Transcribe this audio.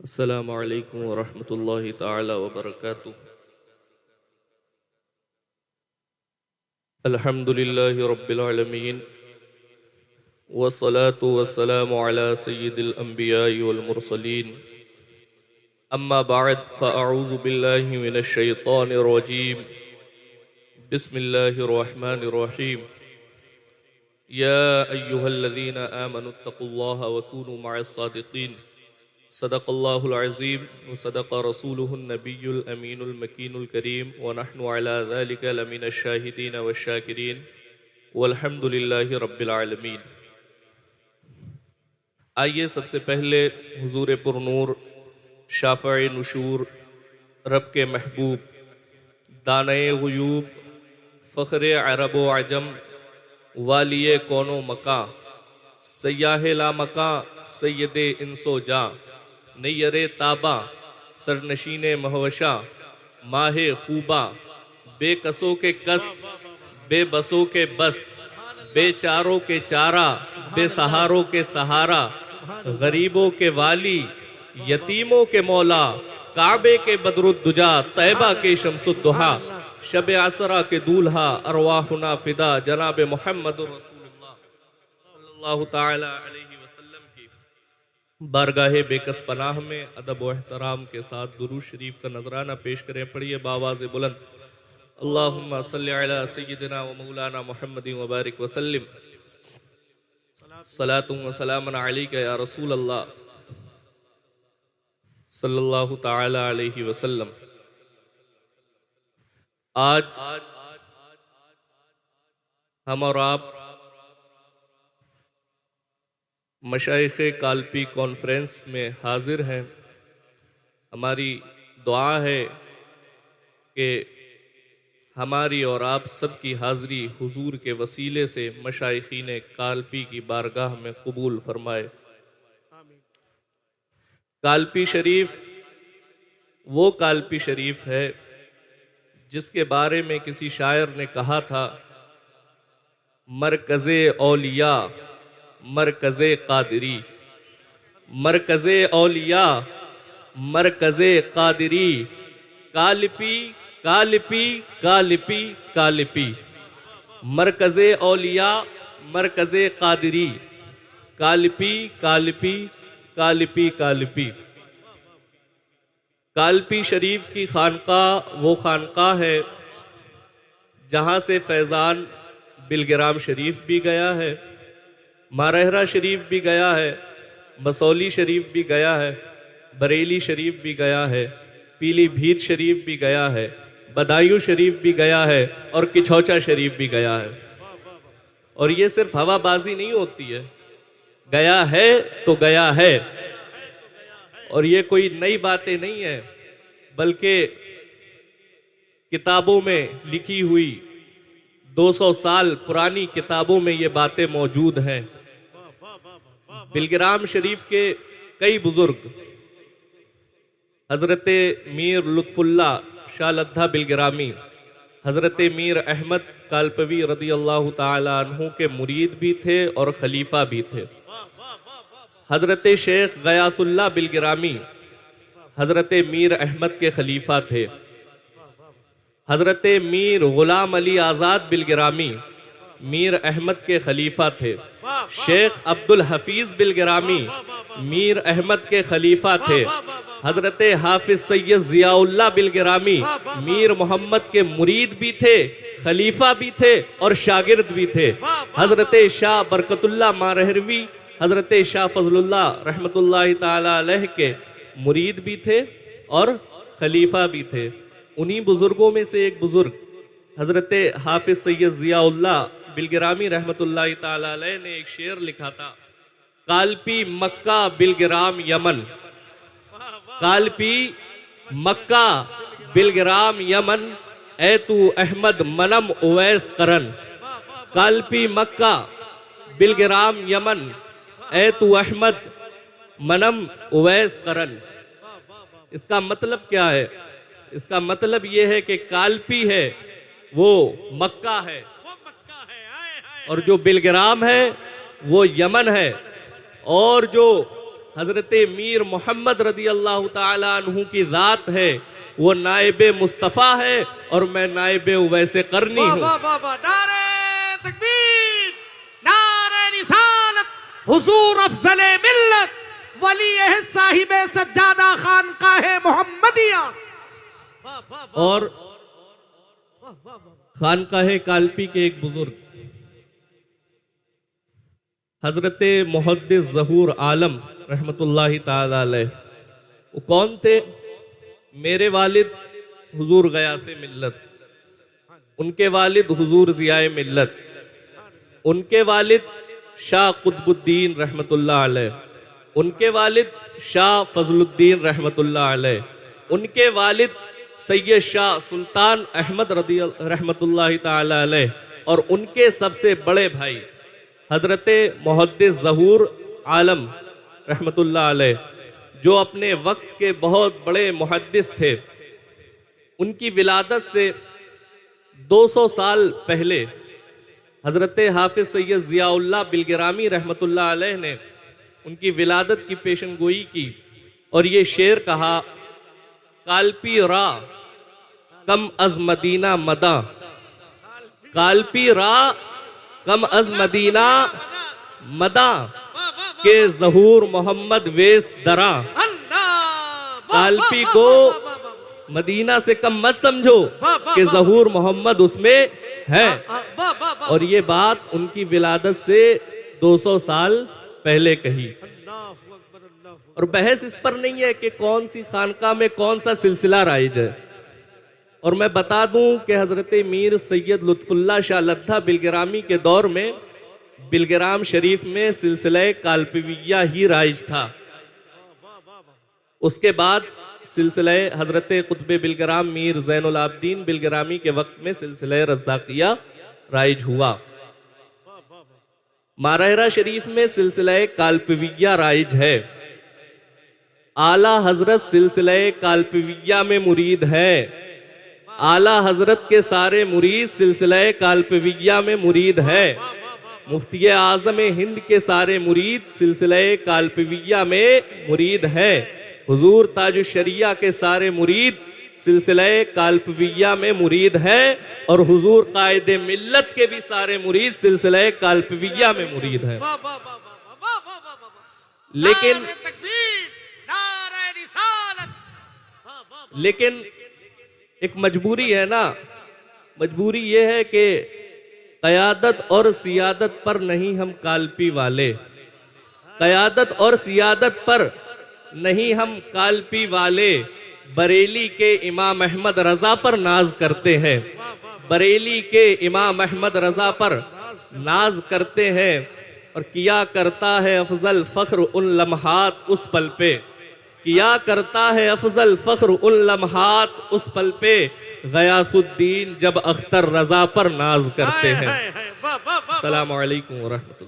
अस्सलामु अलैकुम वरहमतुल्लाहि ताला वबरकातुह। अल्हम्दुलिल्लाहि रब्बिल आलमीन वस्सलातु वस्सलामु अला सय्यिदिल अंबियाइ वल मुरसलीन। अम्मा बअद फ़अऊज़ु बिल्लाहि मिनश शैतानिर रजीम। बिस्मिल्लाहिर रहमानिर रहीम। या अय्युहल्लज़ीना आमनुत्तक़ुल्लाहा व कूनू मअस सादिक़ीन। सदक़ल्लाहुल अज़ीम व सदक़ रसूलुहुन नबियुल अमीनुल मकीनुल करीम व नहनु अला ज़ालिका लमिनश शाहिदीन वश्शाकिरीन वल्हम्दुलिल्लाहि रब्बिल आलमीन। आइए सबसे पहले हुज़ूर पुरनूर शाफ़िए नुशूर रब के महबूब दाने ग़ुयूब फ़ख्रे अरब व अजम वालिए कौनो मका सय्याहे ला मका सैयदे इंसो जा नैयरे ताबा सरनशीने महवशा माहे खूबा बेकसों के कस बेबसों के बस बेचारों के चारा बेसहारों के सहारा गरीबों के वाली यतीमों के मौला काबे के बदरुद्दुजा तैबा के शम्सुद्दुहा शब असरा के दूल्हा अरवाहुना फिदा जनाब मुहम्मदुर रसूलुल्लाह सल्लल्लाहु ताला अलैहि वसल्लम की बारगाहे बेकस पनाह में अदब व एहतराम के साथ दुरूद शरीफ का नजराना पेश करें। पढ़िए बावाज़ बुलंद, अल्लाहुम्मा सल्लि अला सय्यिदिना व मौलाना मुहम्मदिन व बारिक वसल्लिम सलातुन व सलामुन अलैका या रसूल अल्लाह सल्लल्लाहु ताला अलैहि वसल्लम। आज हम और आप मशाइख़े कालपी कॉन्फ्रेंस में हाजिर हैं। हमारी दुआ है कि हमारी और आप सब की हाज़री हुजूर के वसीले से मशाइख़ीन कालपी की बारगाह में कबूल फरमाए। कालपी शरीफ वो कालपी शरीफ है जिसके बारे में किसी शायर ने कहा था, मरकज़े औलिया मरकज़े कादिरी, मरकज़े औलिया मरकज़े कादिरी, कालिपी कालिपी कालिपी कालिपी, मरकज़े औलिया मरकज़े कादिरी, कालिपी कालिपी कालिपी कालिपी। कालपी शरीफ की खानका वो खानका है जहाँ से फैज़ान बिलगिराम शरीफ भी गया है, मारहरा शरीफ भी गया है, बसौली शरीफ भी गया है, बरेली शरीफ भी गया है, पीलीभीत शरीफ भी गया है, बदायूं शरीफ भी गया है और किछौचा शरीफ भी गया है। और ये सिर्फ हवाबाजी नहीं होती है, गया है तो गया है। और ये कोई नई बातें नहीं है, बल्कि किताबों में लिखी हुई 200 साल पुरानी किताबों में ये बातें मौजूद हैं। बिलगिराम शरीफ के कई बुजुर्ग, हजरत मीर लुत्फुल्ला शाह लद्दा बिलगिरामी, हजरत मीर अहमद कालपवी रदी अल्लाह ताला अन्हु के मुरीद भी थे और खलीफा भी थे। हजरत शेख गयासुल्लाह बिलगिरामी हजरत मीर अहमद के खलीफा थे। हजरत मीर गुलाम अली आज़ाद बिलगिरामी मीर अहमद के खलीफा थे। शेख अब्दुल हफीज बिलगिरामी मीर अहमद के खलीफा थे। हजरत हाफिज सैयद जियाउल्लाह बिलगिरामी मीर मोहम्मद के मुरीद भी थे, खलीफा भी थे और शागिर्द भी थे। हजरत शाह बरकतुल्लाह मारहरवी हजरत शाह फजलुल्लाह रहमतुल्लाहि ताला अलैह के मुरीद भी थे और खलीफा भी थे। उन्हीं बुजुर्गों में से एक बुजुर्ग हजरत हाफिज सैयद जियाउल्लाह बिलगिरामी रहमतुल्लाहि ताला अलैह ने एक शेर लिखा था, कालपी मक्का बिलगिराम यमन, कालपी मक्का बिलगिराम यमन, ए तू अहमद मनम उवैस करन, कालपी मक्का बिलगिराम यमन, ए तू अहमद मनम उवैस करन। इसका मतलब क्या है? इसका मतलब यह है कि कालपी है वो मक्का है और जो बिलगिराम है वो यमन है, और जो हजरत मीर मोहम्मद रदी अल्लाह ताला अन्हु की जात है, वो नाइब मुस्तफ़ा है और मैं नाइब उवैसे करनी हूँ। नारे तकबीर, नारे रिसालत, हुजूर अफजले मिल्लत, वली है साहिब सज्जादा खानकाहे मोहम्मदिया। और खानकाहे कालपी के एक बुजुर्ग हजरत मुहद्दिस ज़हूर आलम रहमतुल्लाहि ताला अलैह, वो कौन थे? मेरे वालिद हुजूर गयासे मिल्लत, उनके वालिद हुजूर ज़ियाए मिल्लत, उनके वालिद शाह कुतुबुद्दीन रहमतुल्लाह अलैह, उनके वालिद शाह फजलुद्दीन रहमतुल्लाह अलैह, उनके वालिद सैयद शाह सुल्तान अहमद रदी रहमतुल्लाहि ताला अलैह, और उनके सबसे बड़े भाई हजरत मुहद्दिस ज़हूर आलम रहमतुल्लाह अलैह, जो अपने वक्त के बहुत बड़े मुहद्दिस थे। उनकी विलादत से 200 साल पहले हजरत हाफिज सैयद ज़ियाउल्लाह बिलगिरामी रहमतुल्लाह अलैह ने उनकी विलादत की पेशन गोई की और ये शेर कहा, कालपी रा कम अज मदीना मदा, कालपी रा कम अज मदीना मदा के ज़हूर मोहम्मद वेस दरा। कालपी को मदीना से कम मत समझो कि ज़हूर मोहम्मद उसमें है। और ये बात उनकी विलादत से 200 साल पहले कही। और बहस इस पर नहीं है कि कौन सी खानका में कौन सा सिलसिला राइज है। और मैं बता दूं कि हजरत मीर सैयद लुत्फुल्लाह शाह लद्दा बिलगिरामी के दौर में बिलगिराम शरीफ में सिलसिला कालपीविया ही राइज था। उसके बाद सिलसिला हजरत कुतुब बिलगिराम मीर ज़ैनुल आबदीन बिलगिरामी के वक्त में सिलसिला रज़ाकिया राइज हुआ। मारहरा शरीफ में सिलसिला कालपीविया राइज है। आला हजरत सिलसिला कालपीविया में मुरीद है। आला हजरत के सारे मुरीद सिलसिला कालपीविया में मुरीद है। मुफ्ती आज़म हिंद के सारे मुरीद सिलसिला कालपीविया में मुरीद है। हुजूर ताजुश शरिया के सारे मुरीद सिलसिला कालपीविया में मुरीद है। और हुजूर कायदे मिल्लत के भी सारे मुरीद सिलसिला कालपीविया में मुरीद है। लेकिन एक मजबूरी है ना, मजबूरी ये है कि क़यादत और सियादत पर नहीं हम कालपी वाले, क़यादत और सियादत पर नहीं हम कालपी वाले। बरेली के इमाम अहमद रजा पर नाज करते हैं, बरेली के इमाम अहमद रजा पर नाज करते हैं। और किया करता है अफजल फख्र उन लम्हात उस पल पे, किया करता है अफजल फख्र उन लम्हात उस पल पे, गयासुद्दीन जब अख्तर रजा पर नाज करते हैं। अस्सलामु अलैकुम व रहमतुल्लाह।